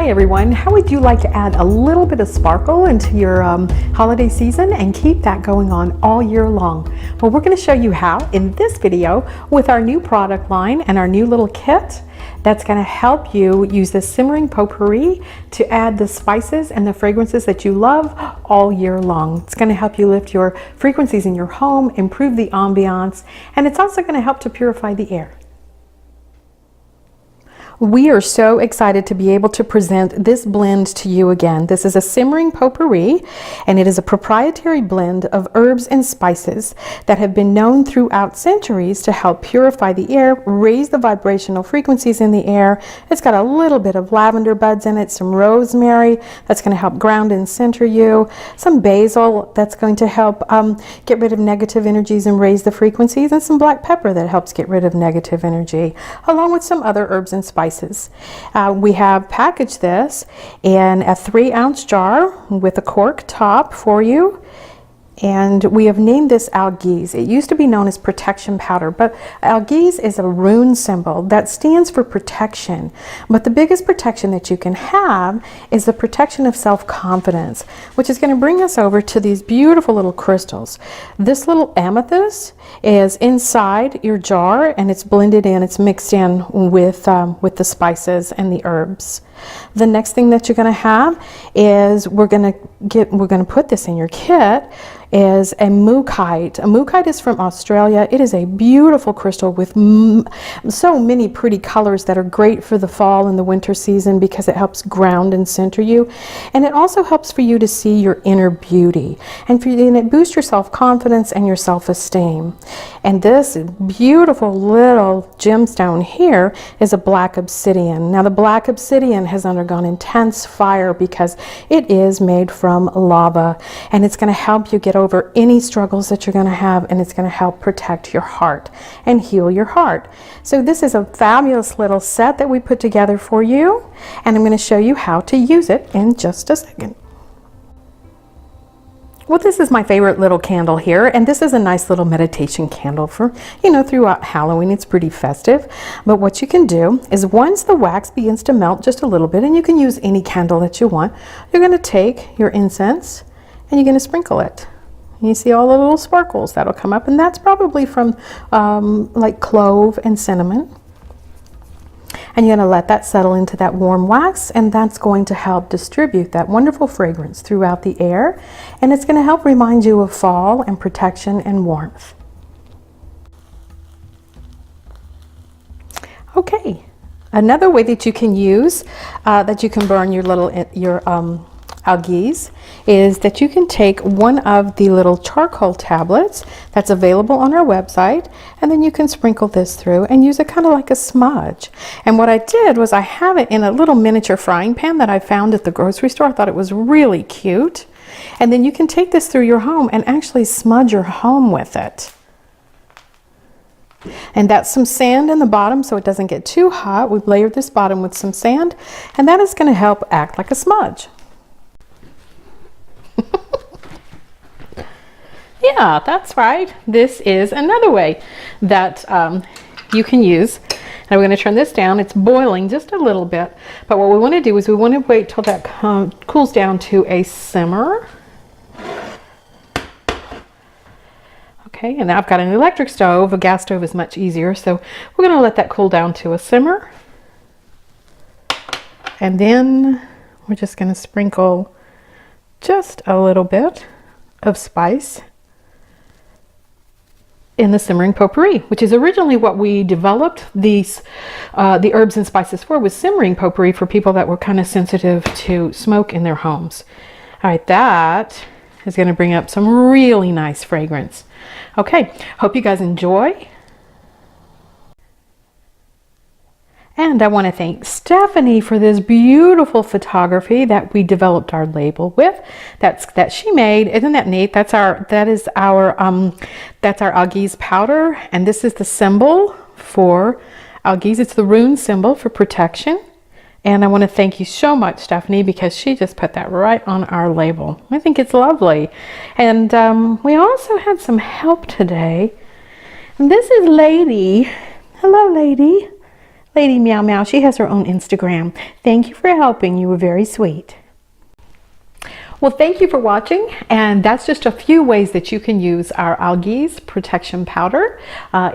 Hi everyone, how would you like to add a little bit of sparkle into your holiday season and keep that going on all year long? Well, we're going to show you how in this video with our new product line and our new little kit that's going to help you use the simmering potpourri to add the spices and the fragrances that you love all year long. It's going to help you lift your frequencies in your home, improve the ambiance, and it's also going to help to purify the air. We are so excited to be able to present this blend to you again. This is a simmering potpourri, and it is a proprietary blend of herbs and spices that have been known throughout centuries to help purify the air, raise the vibrational frequencies in the air. It's got a little bit of lavender buds in it, some rosemary that's going to help ground and center you, some basil that's going to help get rid of negative energies and raise the frequencies, and some black pepper that helps get rid of negative energy, along with some other herbs and spices. We have packaged this in a 3-ounce jar with a cork top for you, and we have named this Algiz. It used to be known as protection powder, but Algiz is a rune symbol that stands for protection. But the biggest protection that you can have is the protection of self-confidence, which is going to bring us over to these beautiful little crystals. This little amethyst is inside your jar, and it's blended in, it's mixed in with the spices and the herbs. The next thing that you're going to have is we're going to put this in your kit is a mookaite. A mookaite is from Australia. It is a beautiful crystal with so many pretty colors that are great for the fall and the winter season because it helps ground and center you, and it also helps for you to see your inner beauty, and it boosts your self-confidence and your self-esteem. And this beautiful little gemstone here is a black obsidian. Now the black obsidian has undergone intense fire because it is made from lava, and it's going to help you get over any struggles that you're going to have, and it's going to help protect your heart and heal your heart. So this is a fabulous little set that we put together for you, and I'm going to show you how to use it in just a second. Well, this is my favorite little candle here, and this is a nice little meditation candle for, throughout Halloween. It's pretty festive. But what you can do is once the wax begins to melt just a little bit, and you can use any candle that you want, you're going to take your incense and you're going to sprinkle it. And you see all the little sparkles that'll come up, and that's probably from like clove and cinnamon. And you're going to let that settle into that warm wax, and that's going to help distribute that wonderful fragrance throughout the air, and it's going to help remind you of fall and protection and warmth. Okay, another way that you can use, that you can burn your Algiz, is that you can take one of the little charcoal tablets that's available on our website, and then you can sprinkle this through and use it kind of like a smudge. And what I did was I have it in a little miniature frying pan that I found at the grocery store. I thought it was really cute. And then you can take this through your home and actually smudge your home with it. And that's some sand in the bottom so it doesn't get too hot. We've layered this bottom with some sand, and that is going to help act like a smudge. Yeah, that's right. This is another way that you can use. And we're going to turn this down. It's boiling just a little bit. But what we want to do is we want to wait till that cools down to a simmer. Okay, and now I've got an electric stove. A gas stove is much easier. So we're going to let that cool down to a simmer. And then we're just going to sprinkle just a little bit of spice in the simmering potpourri, which is originally what we developed these the herbs and spices for, was simmering potpourri for people that were kind of sensitive to smoke in their homes. All right, that is going to bring up some really nice fragrance. Okay, hope you guys enjoy. And I want to thank Stephanie for this beautiful photography that we developed our label with. That she made. Isn't that neat? That's our Algiz powder, and this is the symbol for Algiz. It's the rune symbol for protection. And I want to thank you so much, Stephanie, because she just put that right on our label. I think it's lovely. And we also had some help today. And this is Lady. Hello, Lady. Lady Meow Meow, she has her own Instagram. Thank you for helping. You were very sweet. Well, thank you for watching, and that's just a few ways that you can use our Algiz protection powder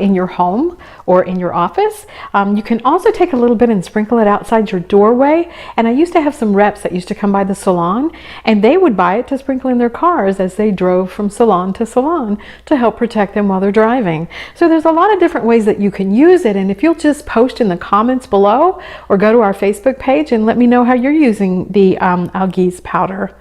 in your home or in your office. You can also take a little bit and sprinkle it outside your doorway, and I used to have some reps that used to come by the salon, and they would buy it to sprinkle in their cars as they drove from salon to salon to help protect them while they're driving. So there's a lot of different ways that you can use it, and if you'll just post in the comments below or go to our Facebook page and let me know how you're using the Algiz powder.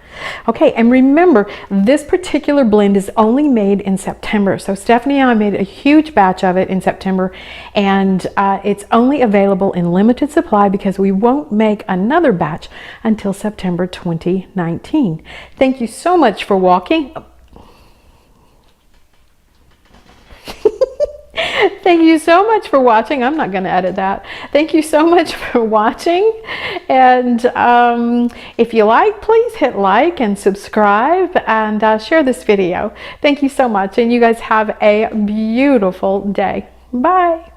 Okay, and remember, this particular blend is only made in September. So Stephanie and I made a huge batch of it in September, and it's only available in limited supply because we won't make another batch until September 2019. Thank you so much for walking. Thank you so much for watching. I'm not going to edit that. Thank you so much for watching. And if you like, please hit like and subscribe and share this video. Thank you so much. And you guys have a beautiful day. Bye.